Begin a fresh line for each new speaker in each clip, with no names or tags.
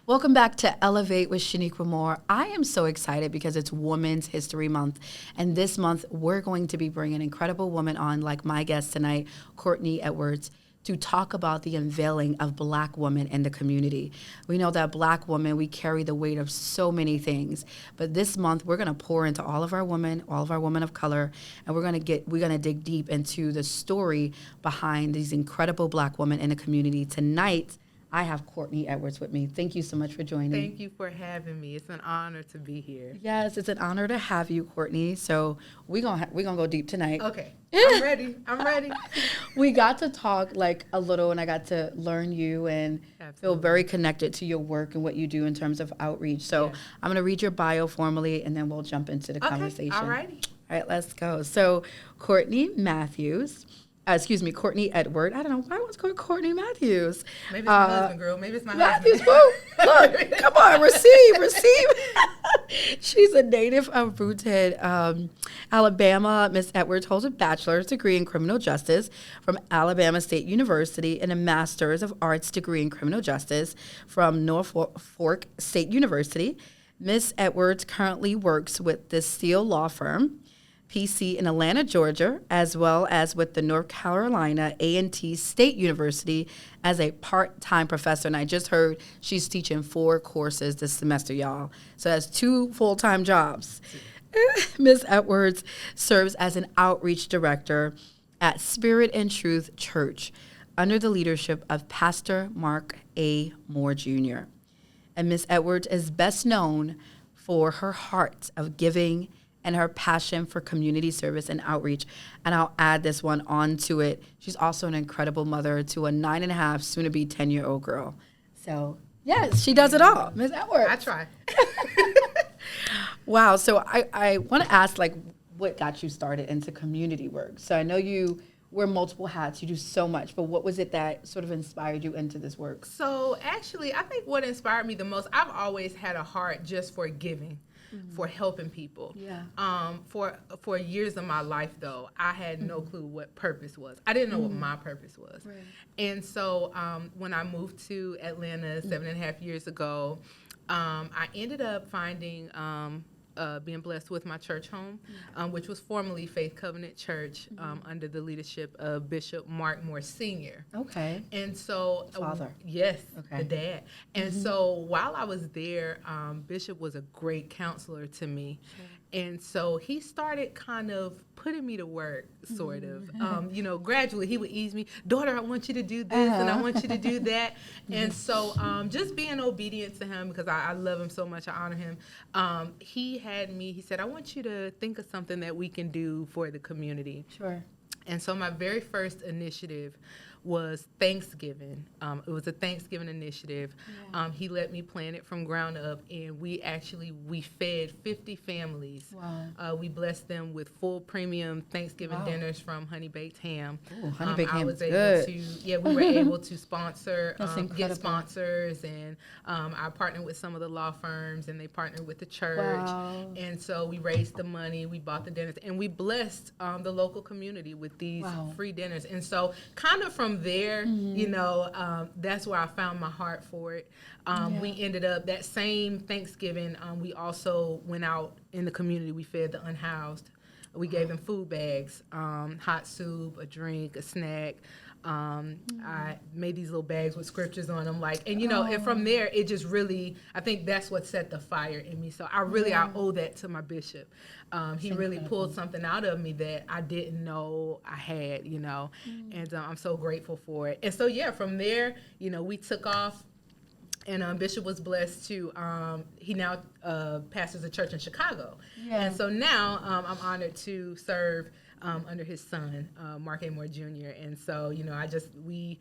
Welcome back to Elevate with Shaniqua Moore. I am so excited because it's Women's History Month. And this month, we're going to be bringing an incredible woman on, like my guest tonight, Cortney Edwards, to talk about the unveiling of Black women in the community. We know that Black women, we carry the weight of so many things. But this month, we're going to pour into all of our women of color, and we're going to dig deep into the story behind these incredible Black women in the community. Tonight, I have Cortney Edwards with me. Thank you so much for joining.
Thank you for having me. It's an honor to be here.
Yes, it's an honor to have you, Cortney. So we're gonna go deep tonight.
Okay, I'm ready. I'm ready.
We got to talk like a little, and I got to learn you and feel very connected to your work and what you do in terms of outreach. So yeah. I'm gonna read your bio formally, and then we'll jump into the conversation.
All righty.
All right, let's go. So Cortney Edward. I don't know why I was called Cortney Matthews.
Maybe it's my husband, girl. Maybe it's my
Matthews,
husband.
Look, come on, receive. She's a native of Brewton, Alabama. Miss Edwards holds a bachelor's degree in criminal justice from Alabama State University and a master's of arts degree in criminal justice from Norfolk State University. Miss Edwards currently works with the Steele Law Firm, PC in Atlanta, Georgia, as well as with the North Carolina A&T State University as a part-time professor. And I just heard she's teaching 4 courses this semester, y'all. So that's 2 full-time jobs. Ms. Edwards serves as an outreach director at Spirit and Truth Church under the leadership of Pastor Mark A. Moore Jr. And Ms. Edwards is best known for her heart of giving and her passion for community service and outreach. And I'll add this one on to it. She's also an incredible mother to a 9.5, soon-to-be 10-year-old girl. So, yes, she does it all. Ms. Edwards.
I try.
Wow. So I want to ask, like, what got you started into community work? So I know you wear multiple hats. You do so much. But what was it that sort of inspired you into this work?
So, actually, I think what inspired me the most, I've always had a heart just for giving. Mm-hmm. For helping people. Yeah. For years of my life, though, I had no clue what purpose was. I didn't know what my purpose was. Right. And so when I moved to Atlanta 7.5 years ago, I ended up finding being blessed with my church home, which was formerly Faith Covenant Church under the leadership of Bishop Mark Moore Sr.
Okay.
And so,
father.
Yes, okay. The dad. And so while I was there, Bishop was a great counselor to me. Sure. And so he started kind of putting me to work, sort of. Gradually he would ease me, daughter, I want you to do this and I want you to do that. And so just being obedient to him, because I love him so much, I honor him. He said, I want you to think of something that we can do for the community. Sure. And so my very first initiative was Thanksgiving. It was a Thanksgiving initiative. Yeah. He let me plan it from ground up, and we fed 50 families. Wow. We blessed them with full premium Thanksgiving dinners from Honey Baked Ham.
Ooh, Honey Baked Ham is
good. We were able to sponsor, get sponsors, and I partnered with some of the law firms, and they partnered with the church. Wow. And so we raised the money, we bought the dinners, and we blessed the local community with these free dinners. And so kind of from there, that's where I found my heart for it. We ended up, that same Thanksgiving, we also went out in the community. We fed the unhoused. We gave them food bags, hot soup, a drink, a snack. I made these little bags with scriptures on them, and from there, it just really, I think that's what set the fire in me. So I owe that to my bishop. He really pulled something out of me that I didn't know I had, and I'm so grateful for it. And so, from there, we took off. And Bishop was blessed to, he now pastors a church in Chicago. Yeah. And so now I'm honored to serve under his son, Mark A. Moore Jr. And so, we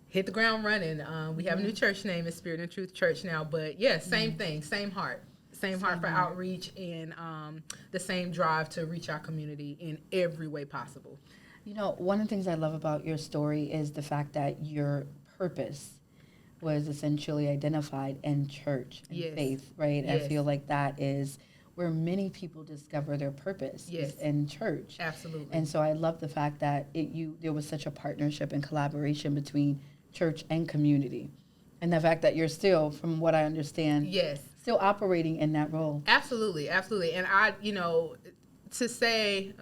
hit the ground running. We have a new church name, it's Spirit and Truth Church now. But, same thing, same heart. Same heart for outreach and the same drive to reach our community in every way possible.
One of the things I love about your story is the fact that your purpose was essentially identified in church and faith, right? Yes. I feel like that is where many people discover their purpose is in church.
Absolutely.
And so I love the fact that there was such a partnership and collaboration between church and community. And the fact that you're still, from what I understand,
Yes,
still operating in that role.
absolutely, absolutely. And I, to say,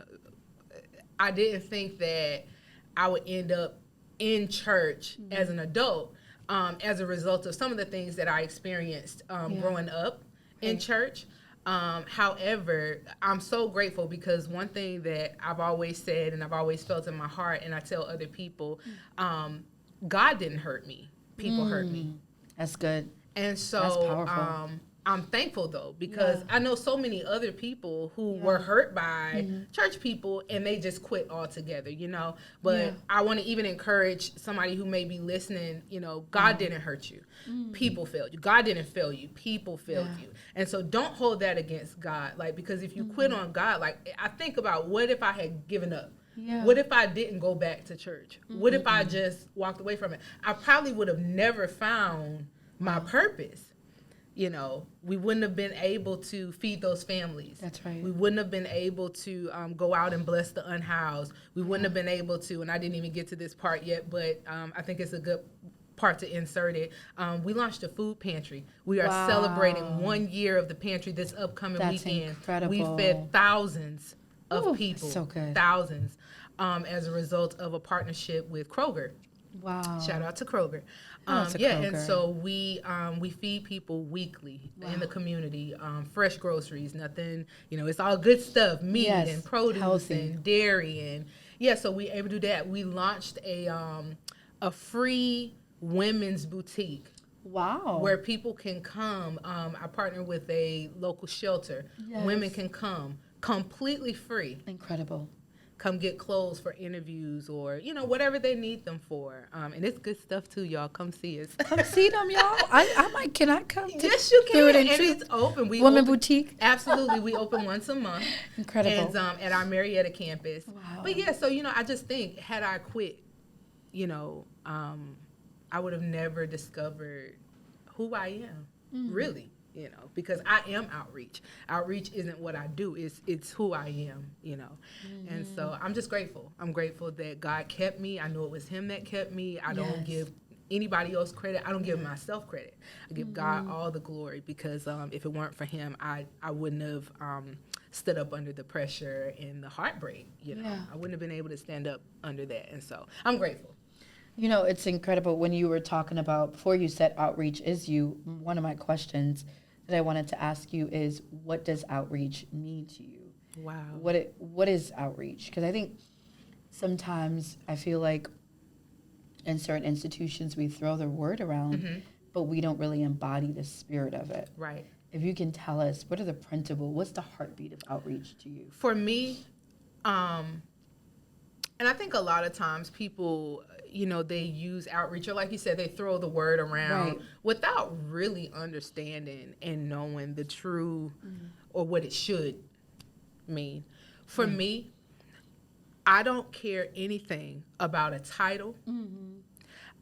I didn't think that I would end up in church as an adult as a result of some of the things that I experienced growing up in church. However, I'm so grateful because one thing that I've always said and I've always felt in my heart, and I tell other people, God didn't hurt me. People hurt me.
That's good.
And so
That's powerful.
I'm thankful, though, because I know so many other people who were hurt by church people and they just quit altogether, But I want to even encourage somebody who may be listening, God didn't hurt you. People failed you. God didn't fail you. People failed you. And so don't hold that against God. Because if you quit on God, I think about what if I had given up? Yeah. What if I didn't go back to church? What if I just walked away from it? I probably would have never found my purpose. We wouldn't have been able to feed those families.
That's right.
We wouldn't have been able to go out and bless the unhoused. We wouldn't have been able to, and I didn't even get to this part yet, but I think it's a good part to insert it. We launched a food pantry. We are celebrating 1 year of the pantry this upcoming weekend.
Incredible.
We fed thousands of people.
So good.
Thousands. As a result of a partnership with Kroger.
Wow.
Shout out to Kroger.
Kroger.
And so we feed people weekly in the community, fresh groceries, nothing, it's all good stuff, meat and produce and dairy. And so we able to do that. We launched a free women's boutique.
Wow.
Where people can come. I partner with a local shelter. Yes. Women can come completely free.
Incredible.
Come get clothes for interviews or, whatever they need them for. And it's good stuff, too, y'all. Come see us.
Come see them, y'all. Can I come?
Yes, you can. And it's open.
Women Boutique?
Absolutely. We open once a month.
Incredible.
And at our Marietta campus.
Wow.
But, so, I just think, had I quit, I would have never discovered who I am, really. Because I am outreach. Outreach isn't what I do. It's who I am, And so I'm just grateful. I'm grateful that God kept me. I know it was him that kept me. I don't give anybody else credit. I don't give myself credit. I give God all the glory because if it weren't for him, I wouldn't have stood up under the pressure and the heartbreak, I wouldn't have been able to stand up under that. And so I'm grateful.
It's incredible when you were talking about, before you said outreach is you, one of my questions that I wanted to ask you is, what does outreach mean to you?
Wow.
What is outreach? Because I think sometimes I feel like in certain institutions we throw the word around, but we don't really embody the spirit of it.
Right.
If you can tell us, what are the principles, what's the heartbeat of outreach to you?
For me, and I think a lot of times people, they use outreach, or like you said, they throw the word around without really understanding and knowing the true or what it should mean. For me, I don't care anything about a title.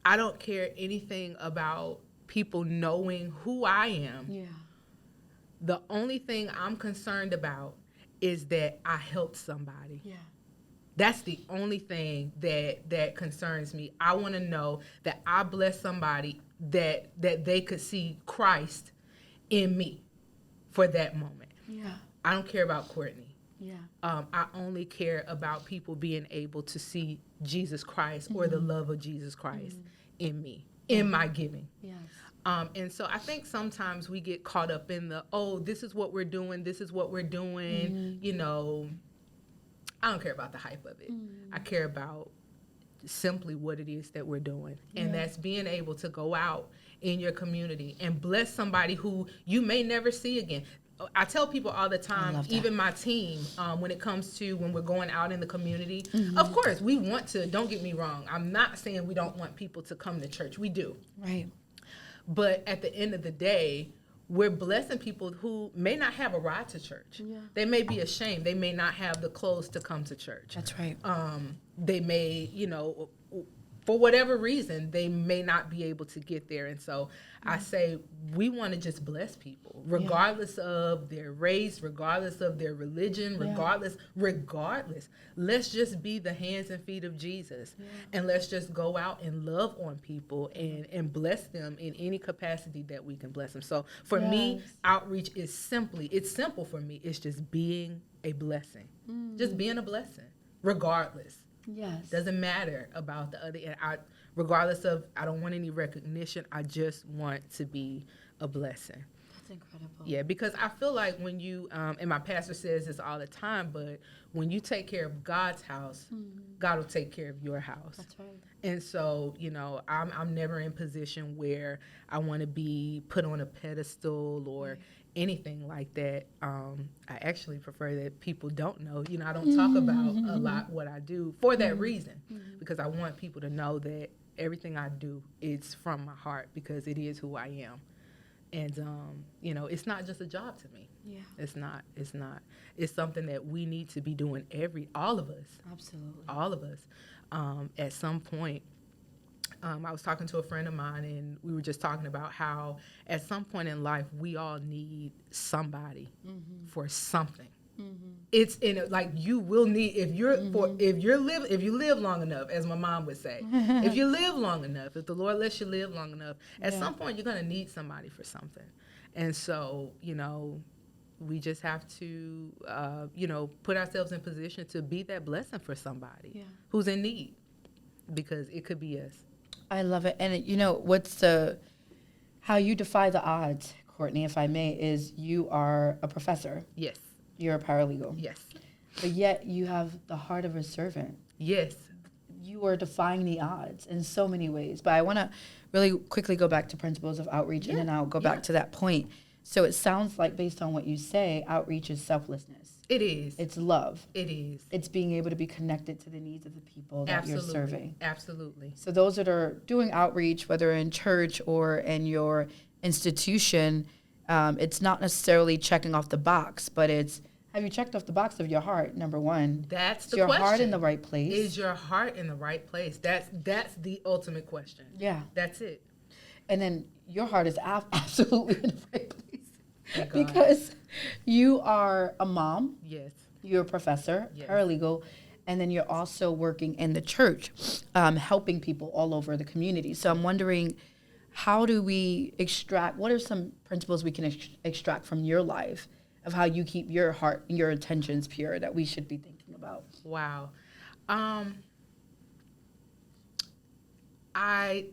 I don't care anything about people knowing who I am. Yeah. The only thing I'm concerned about is that I helped somebody. Yeah. That's the only thing that concerns me. I want to know that I bless somebody that they could see Christ in me for that moment. Yeah. I don't care about Cortney. Yeah. I only care about people being able to see Jesus Christ or the love of Jesus Christ in me, in my giving. Yes. And so I think sometimes we get caught up in this is what we're doing, I don't care about the hype of it. I care about simply what it is that we're doing. And that's being able to go out in your community and bless somebody who you may never see again. I tell people all the time, even my team, when it comes to when we're going out in the community, of course, we want to, don't get me wrong. I'm not saying we don't want people to come to church. We do. Right. But at the end of the day, we're blessing people who may not have a ride to church. Yeah. They may be ashamed. They may not have the clothes to come to church.
That's right.
They may, for whatever reason, they may not be able to get there. And so I say we want to just bless people, regardless of their race, regardless of their religion, regardless. Let's just be the hands and feet of Jesus. And let's just go out and love on people and bless them in any capacity that we can bless them. So for me, outreach is it's simple for me. It's just being a blessing. Just being a blessing, regardless.
Yes.
Doesn't matter about the other. And regardless of, I don't want any recognition. I just want to be a blessing.
That's incredible.
Yeah, because I feel like when you, and my pastor says this all the time, but when you take care of God's house, God will take care of your house.
That's right.
And so, I'm never in position where I want to be put on a pedestal or anything like that. I actually prefer that people don't know. I don't talk about a lot what I do for that reason, because I want people to know that everything I do is from my heart, because it is who I am. And, it's not just a job to me. Yeah. It's not. It's something that we need to be doing all of us.
Absolutely.
All of us. At some point, I was talking to a friend of mine, and we were just talking about how at some point in life, we all need somebody for something. It's in it, like you will need, if you live long enough, as my mom would say, if you live long enough, if the Lord lets you live long enough, at some point you're going to need somebody for something. And so, we just have to, put ourselves in position to be that blessing for somebody who's in need, because it could be us.
I love it. And how you defy the odds, Cortney, if I may, is you are a professor.
Yes.
You're a paralegal.
Yes.
But yet you have the heart of a servant.
Yes.
You are defying the odds in so many ways. But I want to really quickly go back to principles of outreach, and then I'll go back to that point. So it sounds like, based on what you say, outreach is selflessness.
It is.
It's love.
It is.
It's being able to be connected to the needs of the people that you're serving.
Absolutely.
So those that are doing outreach, whether in church or in your institution, it's not necessarily checking off the box, but it's, have you checked off the box of your heart, number one?
That's the
question. Is your heart in the right place?
Is your heart in the right place? That's the ultimate question.
Yeah.
That's it.
And then your heart is absolutely in the right place. Because you are a mom.
Yes.
You're a professor, paralegal, and then you're also working in the church, helping people all over the community. So I'm wondering, how do we what are some principles we can extract from your life of how you keep your heart and your intentions pure that we should be thinking about?
Wow. I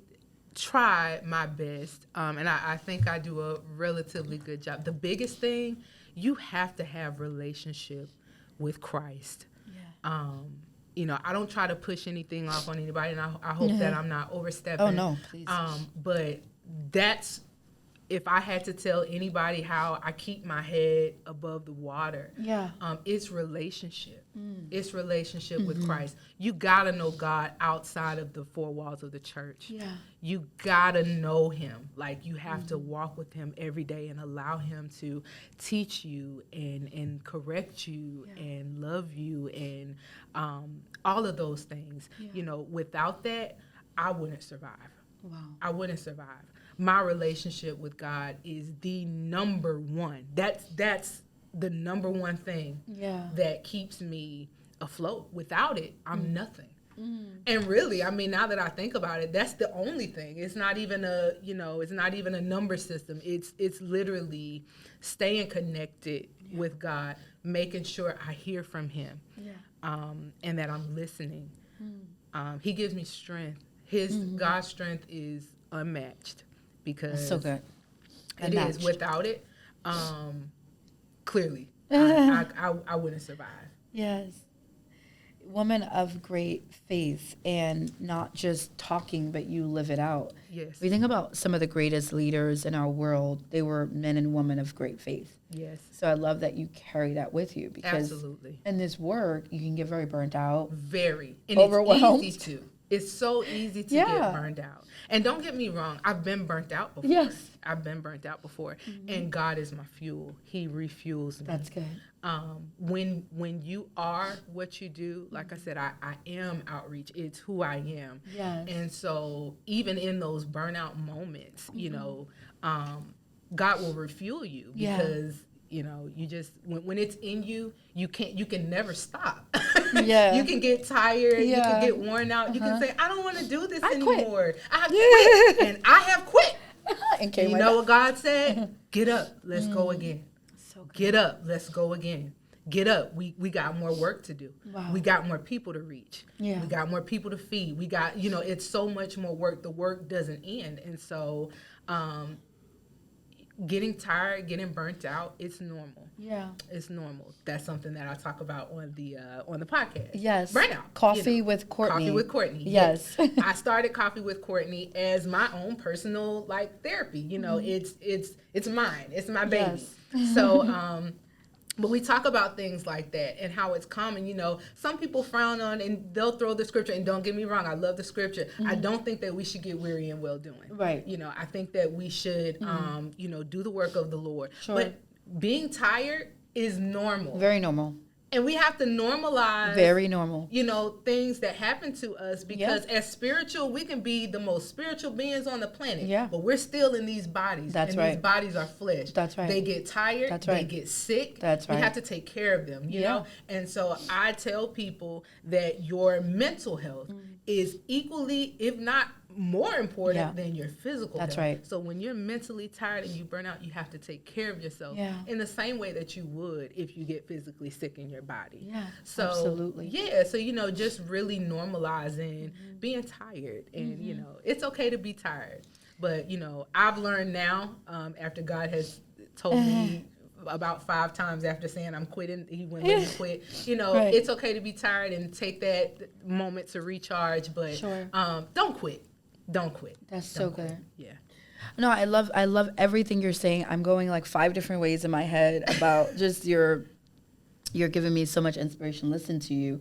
try my best, and I think I do a relatively good job. The biggest thing, you have to have relationship with Christ. Yeah. I don't try to push anything off on anybody, and I hope that I'm not overstepping.
Oh, no, please.
But that's, if I had to tell anybody how I keep my head above the water, it's relationship. It's relationship with Christ. You gotta know God outside of the four walls of the church. Yeah. You gotta know Him. Like, you have to walk with Him every day and allow Him to teach you and correct you and love you and all of those things. Yeah. Without that, I wouldn't survive. Wow. I wouldn't survive. My relationship with God is the number one. That's the number one thing that keeps me afloat. Without it, I'm nothing. And really, I mean, now that I think about it, that's the only thing. It's not even a number system. It's literally staying connected with God, making sure I hear from Him, and that I'm listening. He gives me strength. God's strength is unmatched. Because
that's so good.
It is. Without it, clearly, I wouldn't survive.
Yes. Woman of great faith, and not just talking, but you live it out.
Yes.
We think about some of the greatest leaders in our world. They were men and women of great faith.
Yes.
So I love that you carry that with you, because
absolutely,
in this work, you can get very burnt out.
Very. And
overwhelmed.
It's easy to. It's so easy to get burned out. And don't get me wrong, I've been burnt out before.
Yes.
I've been burnt out before. And God is my fuel. He refuels me.
That's good.
When you are what you do, like I said, I am outreach. It's who I am.
Yes.
And so even in those burnout moments, you know, God will refuel you because you know, you just when it's in you, you can never stop. Yeah. You can get tired, you can get worn out, you can say, I don't want to do this anymore. I have quit. And I have quit. And you know what God said? Get up, let's go again. So good. Get up, let's go again. Get up. We got more work to do. Wow. We got more people to reach. Yeah. We got more people to feed. We got, you know, it's so much more work. The work doesn't end. And so getting tired, getting burnt out, it's normal. Yeah. It's normal. That's something that I talk about on the podcast.
Yes.
Burnout.
Coffee with Cortney.
Coffee with Cortney.
Yes.
I started Coffee with Cortney as my own personal therapy. You know, it's mine. It's my baby. Yes. So but we talk about things like that and how it's common. You know, some people frown on and they'll throw the scripture. And don't get me wrong, I love the scripture. I don't think that we should get weary in well doing. Right. You know, I think that we should, you know, do the work of the Lord. Sure. But being tired is normal.
Very normal.
And we have to normalize,
very normal,
you know, things that happen to us because as spiritual, we can be the most spiritual beings on the planet. Yeah. But we're still in these bodies. That's right. These bodies are flesh. That's right. They get tired. That's right. They get sick. That's right. We have to take care of them, you know? And so I tell people that your mental health is equally, if not more important than your physical health. That's right. So when you're mentally tired and you burn out, you have to take care of yourself in the same way that you would if you get physically sick in your body. Yeah, so, absolutely. Yeah, so, you know, just really normalizing being tired. And, you know, it's okay to be tired. But, you know, I've learned now, after God has told me about 5 times after saying I'm quitting, he wouldn't let me quit. You know, it's okay to be tired and take that moment to recharge. But don't quit. Don't quit.
That's so good.
Yeah.
No, I love everything you're saying. I'm going like 5 different ways in my head about just you're giving me so much inspiration. Listen to you.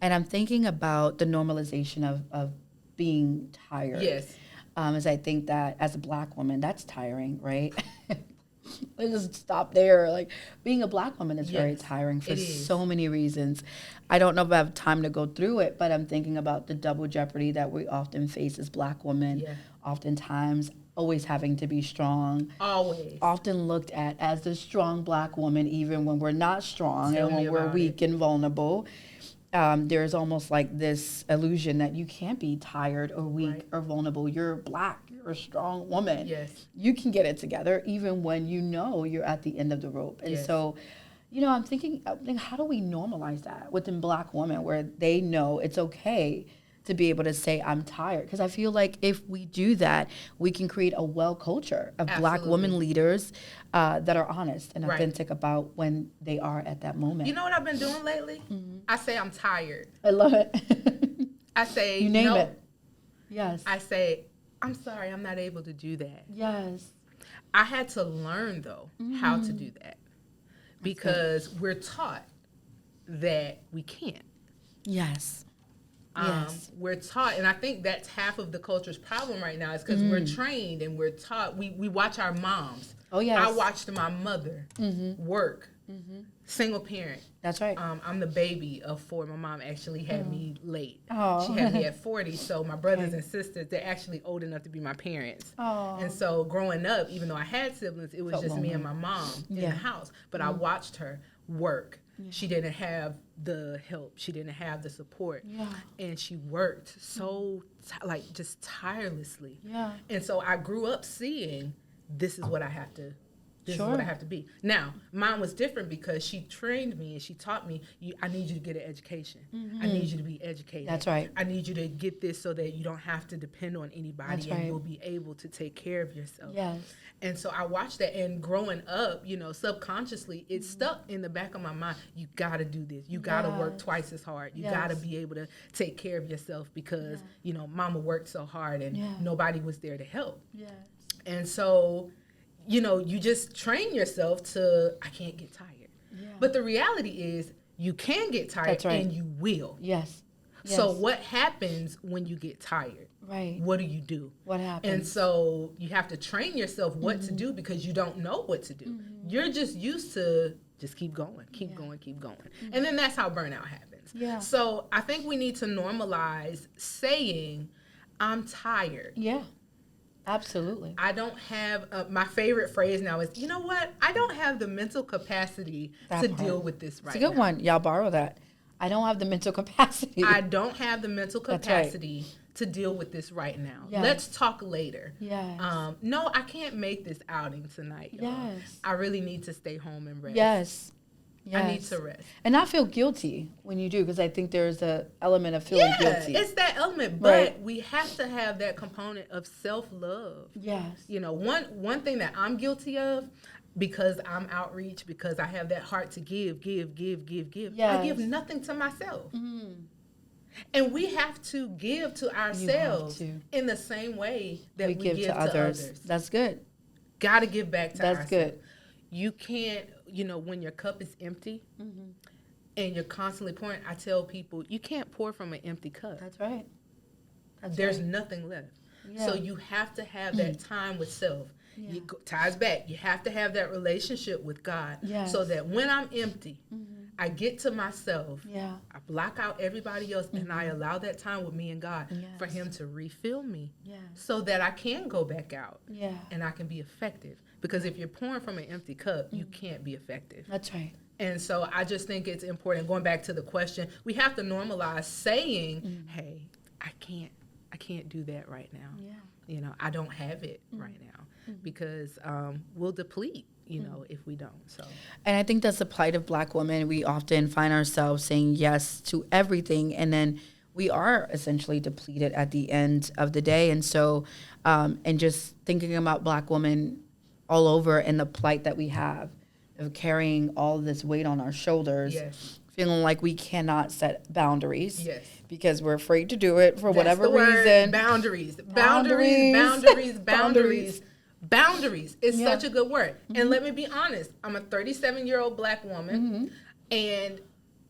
And I'm thinking about the normalization of being tired. Yes. As I think that as a Black woman, that's tiring, right? Let's just stop there. Like, being a Black woman is very tiring for so many reasons. I don't know if I have time to go through it, but I'm thinking about the double jeopardy that we often face as Black women. Yeah. Oftentimes, always having to be strong. Always. Often looked at as the strong Black woman, even when we're not strong and when we're weak and vulnerable. There's almost like this illusion that you can't be tired or weak or vulnerable. You're Black. You're a strong woman. Yes. You can get it together even when you know you're at the end of the rope. And so, you know, I'm thinking, how do we normalize that within Black women where they know it's okay to be able to say, I'm tired? Because I feel like if we do that, we can create a well culture of Black women leaders that are honest and authentic about when they are at that moment.
You know what I've been doing lately? I say I'm tired.
I love it.
I say,
you name it. Yes.
I say, I'm sorry, I'm not able to do that.
Yes.
I had to learn, though, how to do that because we're taught that we can't.
Yes.
We're taught, and I think that's half of the culture's problem right now is because we're trained and we're taught. We watch our moms. Oh, yes. I watched my mother work, single parent.
That's right.
I'm the baby of 4. My mom actually had me late. Oh. She had me at 40, so my brothers and sisters, they're actually old enough to be my parents. Oh. And so growing up, even though I had siblings, it was just me and my mom in the house. But I watched her work. Yeah. She didn't have the help. She didn't have the support. Yeah. And she worked so, just tirelessly. Yeah. And so I grew up seeing this is what I have to This is what I have to be. Now, mine was different because she trained me and she taught me, I need you to get an education. I need you to be educated.
That's right.
I need you to get this so that you don't have to depend on anybody and you'll be able to take care of yourself. Yes. And so I watched that, and growing up, subconsciously, it stuck in the back of my mind. You got to do this. You got to work twice as hard. You got to be able to take care of yourself because, mama worked so hard and nobody was there to help. Yes. And so, you just train yourself to, I can't get tired. Yeah. But the reality is you can get tired and you will.
Yes. Yes.
So what happens when you get tired?
Right.
What do you do?
What happens?
And so you have to train yourself what to do because you don't know what to do. You're just used to just keep going, keep going. And then that's how burnout happens.
Yeah.
So I think we need to normalize saying, I'm tired.
Yeah. Absolutely.
I don't have, my favorite phrase now is, you know what? I don't have the mental capacity to deal with this right now.
It's a good one. Y'all borrow that. I don't have the mental capacity.
I don't have the mental capacity to deal with this right now.
Yes.
Let's talk later.
Yes.
No, I can't make this outing tonight, y'all.
Yes.
I really need to stay home and rest.
Yes.
I need to rest.
And not feel guilty when you do, because I think there's an element of feeling guilty.
Yeah, it's that element, but we have to have that component of self-love.
Yes.
You know, one thing that I'm guilty of, because I'm outreach, because I have that heart to give.
Yes.
I give nothing to myself. And we have to give to ourselves in the same way that we give to others.
That's good.
Got to give back to ourselves.
That's good.
You can't, when your cup is empty and you're constantly pouring, I tell people, you can't pour from an empty cup.
That's right.
There's nothing left. Yeah. So you have to have that time with self. Yeah. Ties back. You have to have that relationship with God so that when I'm empty, I get to myself, I block out everybody else, and I allow that time with me and God for him to refill me so that I can go back out and I can be effective. Because if you're pouring from an empty cup, you can't be effective.
That's right.
And so I just think it's important, going back to the question, we have to normalize saying, hey, I can't do that right now. Yeah. I don't have it right now because we'll deplete, if we don't. So,
and I think that's the plight of Black women. We often find ourselves saying yes to everything, and then we are essentially depleted at the end of the day. And so, and just thinking about Black women all over and the plight that we have of carrying all this weight on our shoulders, feeling like we cannot set boundaries because we're afraid to do it for whatever reason.
Boundaries is such a good word. And let me be honest, I'm a 37-year-old Black woman, and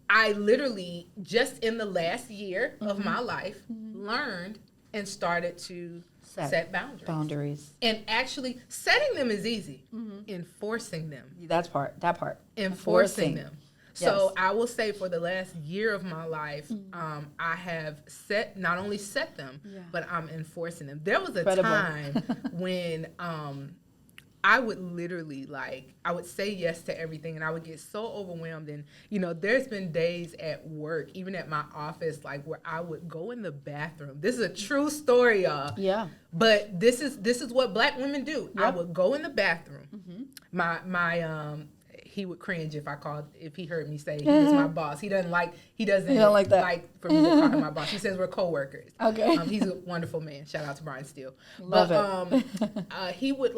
I literally just in the last year of my life learned and started to set boundaries. And actually setting them is easy. Enforcing them.
That part.
Enforcing them. So I will say for the last year of my life, I have not only set them, but I'm enforcing them. There was a time when I would literally I would say yes to everything, and I would get so overwhelmed. And, there's been days at work, even at my office, where I would go in the bathroom. This is a true story, y'all. Yeah. But this is what Black women do. Yep. I would go in the bathroom. He would cringe if he heard me say he was my boss. He doesn't like that. For me to call him my boss. He says we're coworkers. Okay. He's a wonderful man. Shout out to Brian Steele.
Love it.
He would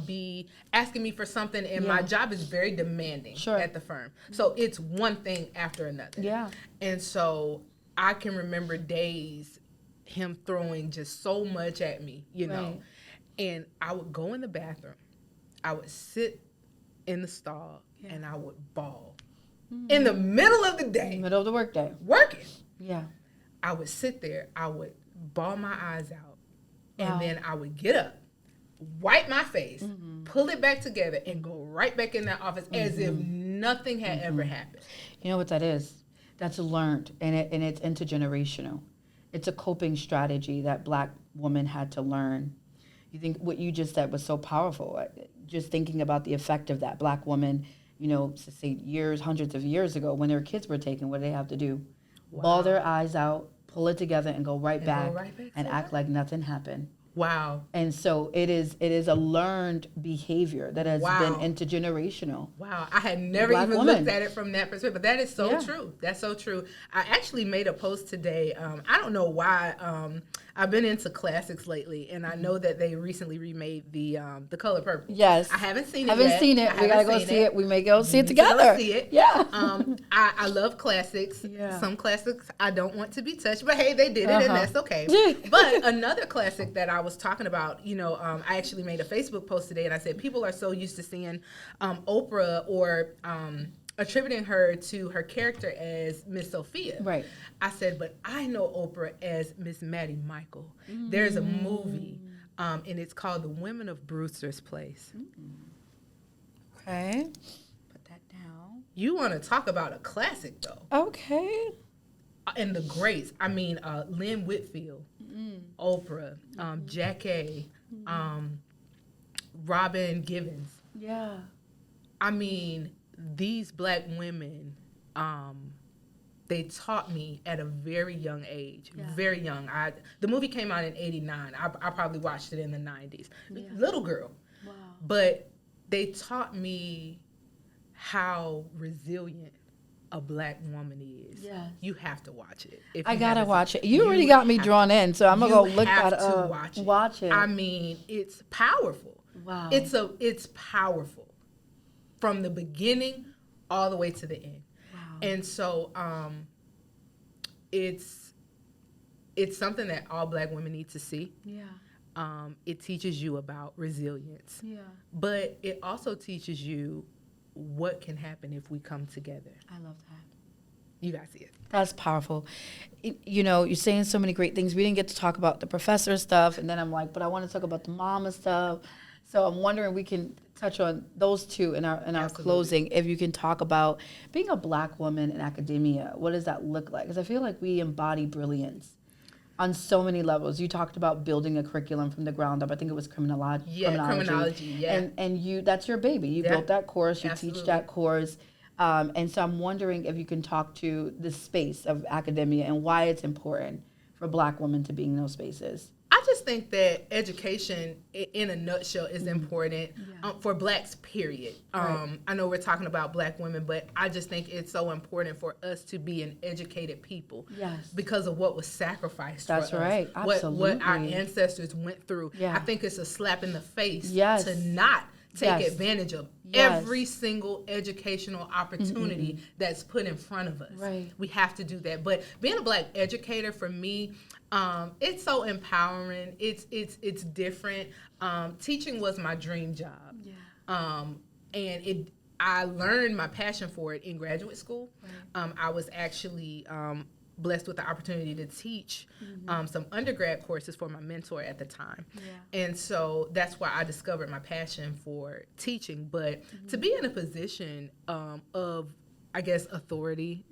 be asking me for something, and my job is very demanding at the firm. So it's one thing after another. Yeah. And so I can remember days him throwing just so much at me, know. And I would go in the bathroom. I would sit in the stall and I would bawl in the middle of the day,
middle of the workday,
working. Yeah, I would sit there. I would bawl my eyes out, and then I would get up, wipe my face, pull it back together, and go right back in that office as if nothing had ever happened.
You know what that is? That's learned, and it's intergenerational. It's a coping strategy that Black women had to learn. You think what you just said was so powerful. Just thinking about the effect of that Black woman, say hundreds of years ago, when their kids were taken, what did they have to do? Bawl their eyes out, pull it together, and go right back and act like nothing happened.
Wow.
And so it is a learned behavior that has been intergenerational.
Wow. I had never even looked at it from that perspective, but that is so true. That's so true. I actually made a post today. I don't know why. I've been into classics lately, and I know that they recently remade the Color Purple.
Yes.
I haven't seen it
yet. Haven't seen it. We gotta go see it. We may go see it together.
See it.
Yeah.
I love classics. Yeah. Some classics I don't want to be touched, but hey, they did it, and that's okay. But another classic that I was talking about, I actually made a Facebook post today, and I said people are so used to seeing Oprah or attributing her to her character as Miss Sophia.
Right.
I said, but I know Oprah as Miss Maddie Michael. There's a movie, and it's called The Women of Brewster's Place.
Okay. Put that down.
You want to talk about a classic, though.
Okay.
And the greats. I mean, Lynn Whitfield, Oprah, Jackie, Robin Givens.
Yeah.
I mean, these black women, they taught me at a very young age, very young. The movie came out in '89. I probably watched it in the '90s. Yeah. Little girl.
Wow.
But they taught me how resilient a black woman is.
Yes.
You have to watch it.
I gotta watch it. You already got me drawn in, so I'm gonna go look that up. Watch it.
I mean, it's powerful.
Wow.
It's powerful from the beginning all the way to the end.
Wow.
And so it's something that all black women need to see.
Yeah.
It teaches you about resilience.
Yeah.
But it also teaches you what can happen if we come together.
I love that.
You guys see it.
That's powerful. You know, you're saying so many great things. We didn't get to talk about the professor stuff, and then I'm like, but I want to talk about the mama stuff. So I'm wondering we can touch on those two in our closing. If you can talk about being a black woman in academia, what does that look like? Because I feel like we embody brilliance on so many levels. You talked about building a curriculum from the ground up. I think it was criminology.
Criminology, yeah.
And you, that's your baby. You built that course. You teach that course. And so I'm wondering if you can talk to the space of academia and why it's important for black women to be in those spaces.
I just think that education, in a nutshell, is important for blacks, period.
Right.
I know we're talking about black women, but I just think it's so important for us to be an educated people.
Yes.
Because of what was sacrificed for us.
That's right. Absolutely.
What our ancestors went through.
Yeah.
I think it's a slap in the face
Yes.
to not take advantage of every single educational opportunity that's put in front of us.
Right.
We have to do that. But being a black educator, for me, it's so empowering. It's different. Teaching was my dream job.
Yeah.
And I learned my passion for it in graduate school.
Right.
I was actually blessed with the opportunity to teach some undergrad courses for my mentor at the time. Yeah. And so that's why I discovered my passion for teaching. But to be in a position of, I guess, authority,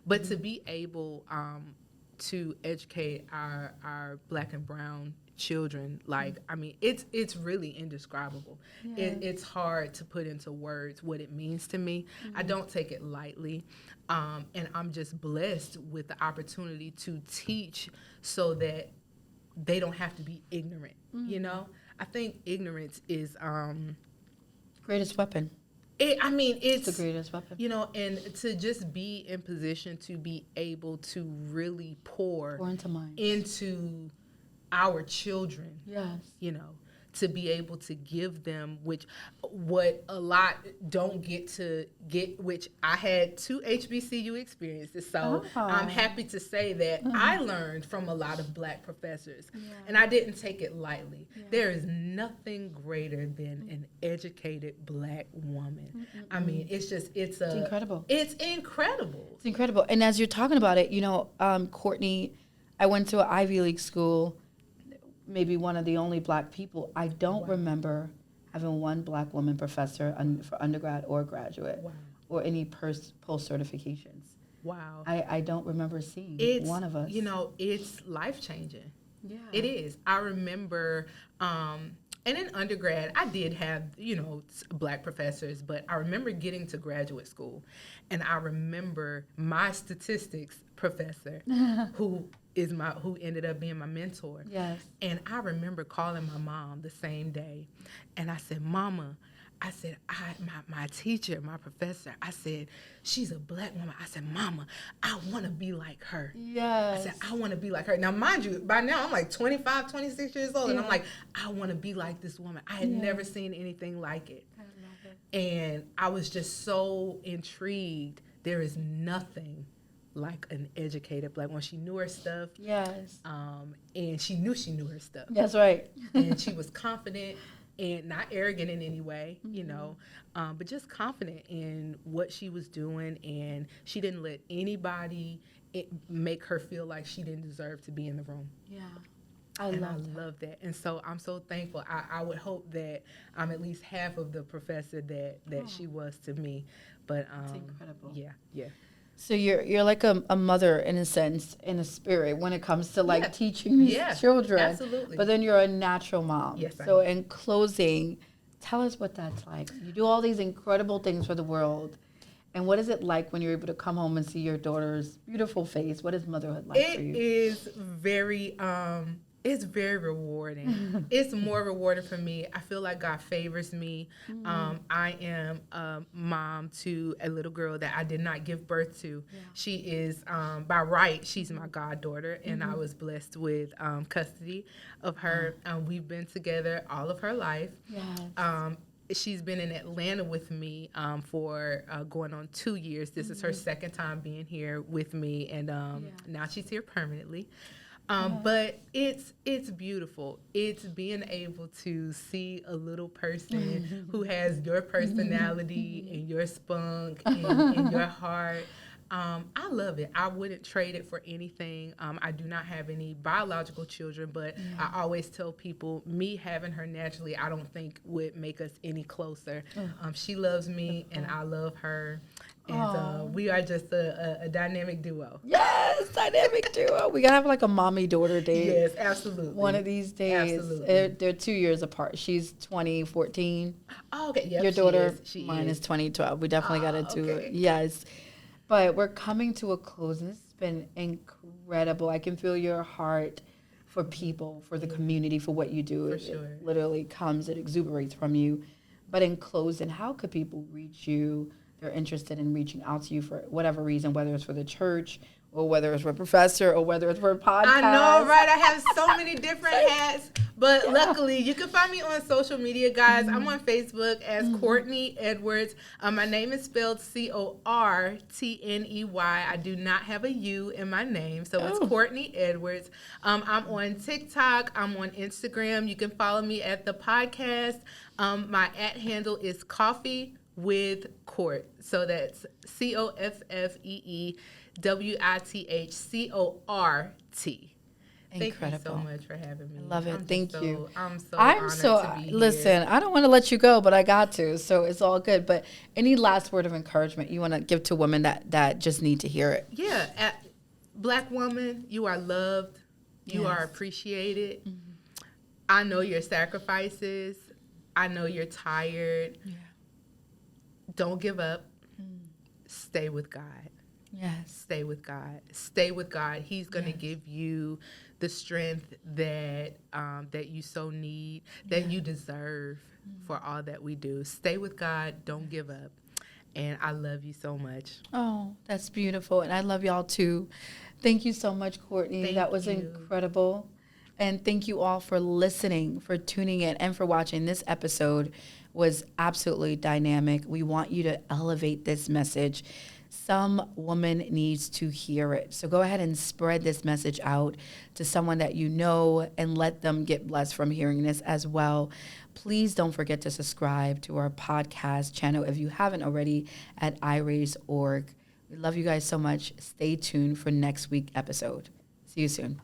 but to be able to educate our black and brown children, I mean, it's really indescribable. Yeah. It's hard to put into words what it means to me. I don't take it lightly, and I'm just blessed with the opportunity to teach so that they don't have to be ignorant. You know, I think ignorance is
greatest weapon.
It's
the greatest weapon.
You know, and to just be in position to be able to really pour into our children.
Yes.
You know, to be able to give them what a lot don't get to get, which I had 2 HBCU experiences. So I'm happy to say that I learned from a lot of black professors, and I didn't take it lightly. Yeah. There is nothing greater than an educated black woman. I mean, it's incredible. It's incredible.
It's incredible. And as you're talking about it, you know, Cortney, I went to an Ivy League school, maybe one of the only black people. I don't remember having one black woman professor for undergrad or graduate or any post certifications.
Wow.
I don't remember seeing one of us.
You know, it's life-changing.
Yeah.
It is. I remember, and in undergrad, I did have, you know, black professors, but I remember getting to graduate school, and I remember my statistics professor who ended up being my mentor.
Yes.
And I remember calling my mom the same day, and I said, Mama, I said, my teacher, my professor, I said, she's a black woman. I said, Mama, I want to be like her.
Yes.
I said, I want to be like her. Now, mind you, by now I'm like 25, 26 years old, and I'm like, I want to be like this woman. I had never seen anything like it.
I love it.
And I was just so intrigued. There is nothing like an educated black woman. She knew her stuff.
Yes.
And she knew her stuff.
That's right.
And she was confident. and not arrogant in any way, you know, but just confident in what she was doing, and she didn't let anybody make her feel like she didn't deserve to be in the room.
Yeah.
I love that. And so I'm so thankful. I would hope that I'm at least half of the professor that she was to me. But
that's incredible.
Yeah.
So you're like a mother in a sense, in a spirit, when it comes to like teaching these children.
Absolutely.
But then you're a natural mom.
Yes,
so in closing, tell us what that's like. You do all these incredible things for the world. And what is it like when you're able to come home and see your daughter's beautiful face? What is motherhood like for you?
It's very rewarding. It's more rewarding for me. I feel like God favors me. I am a mom to a little girl that I did not give birth to. Yeah. She is, by right, she's my goddaughter, and I was blessed with custody of her. We've been together all of her life. Yes. She's been in Atlanta with me for going on 2 years. This is her second time being here with me, and now she's here permanently. But it's beautiful. It's being able to see a little person who has your personality and your spunk and your heart. I love it. I wouldn't trade it for anything. I do not have any biological children, but I always tell people me having her naturally, I don't think would make us any closer. She loves me and I love her. And we are just a dynamic duo.
Yes, dynamic duo. We got to have like a mommy-daughter date.
Yes, absolutely.
One of these days.
Absolutely.
They're 2 years apart. She's 2014.
Oh, okay. Yep,
your daughter,
she
is 2012. We definitely got to do it. Yes. But we're coming to a close, and this has been incredible. I can feel your heart for people, for the community, for what you do.
For sure.
It literally comes, it exuberates from you. But in closing, how could people reach you? They're interested in reaching out to you for whatever reason, whether it's for the church or whether it's for a professor or whether it's for a podcast.
I know, right? I have so many different hats, but luckily you can find me on social media, guys. I'm on Facebook as Cortney Edwards. My name is spelled Cortney. I do not have a U in my name, so it's Cortney Edwards. I'm on TikTok. I'm on Instagram. You can follow me at the podcast. My @ handle is Coffee with Court. So that's COFFEEWITHCORT. Thank you so much for having me.
I love it. Thank you.
I'm so honored to be here.
Listen, I don't want to let you go, but I got to. So it's all good. But any last word of encouragement you want to give to women that just need to hear it?
Yeah. Black woman, you are loved. You are appreciated. I know your sacrifices. I know you're tired. Yeah. Don't give up. Stay with God.
Yes.
Stay with God. Stay with God. He's going to give you the strength that you so need, that you deserve for all that we do. Stay with God. Don't give up. And I love you so much.
Oh, that's beautiful. And I love y'all too. Thank you so much, Cortney. That was incredible. And thank you all for listening, for tuning in, and for watching. This episode was absolutely dynamic. We want you to elevate this message. Some woman needs to hear it. So go ahead and spread this message out to someone that you know and let them get blessed from hearing this as well. Please don't forget to subscribe to our podcast channel if you haven't already at iRaise.org. We love you guys so much. Stay tuned for next week's episode. See you soon.